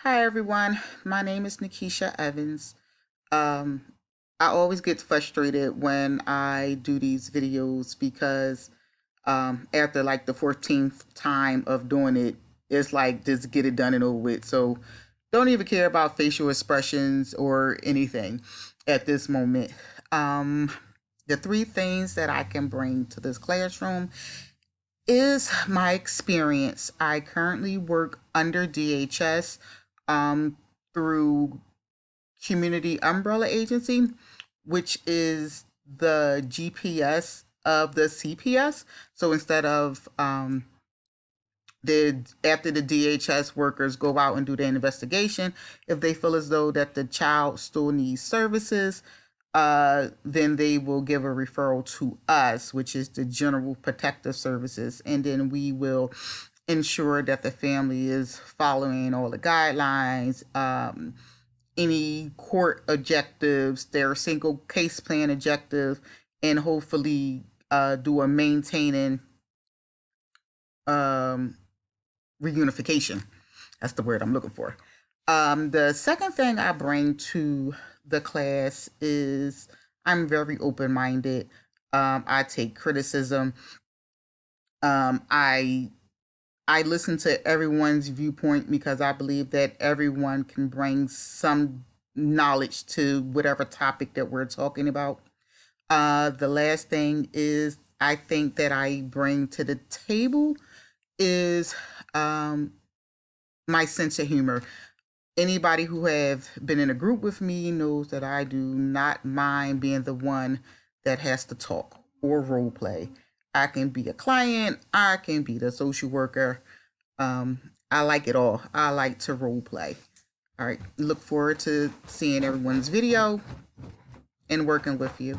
Hi everyone, my name is Nikisha Evans. Um, I always get frustrated when I do these videos because after like the 14th time of doing it, it's like just get it done and over with. So don't even care about facial expressions or anything at this moment. Um, the three things that I can bring to this classroom is my experience. I currently work under DHS um, through Community Umbrella Agency, which is the GPS of the CPS. So instead of after the DHS workers go out and do their investigation, if they feel as though that the child still needs services, then they will give a referral to us, which is the General Protective Services, and then we will ensure that the family is following all the guidelines, any court objectives, their single case plan objective, and hopefully do a maintaining um, reunification. That's the word I'm looking for. The second thing I bring to the class is I'm very open minded. I take criticism. I listen to everyone's viewpoint because I believe that everyone can bring some knowledge to whatever topic that we're talking about. The last thing is I think that I bring to the table is um, my sense of humor. Anybody who have been in a group with me knows that I do not mind being the one that has to talk or role play. I can be a client, I can be the social worker. I like it all. I like to role play. All right. Look forward to seeing everyone's video and working with you.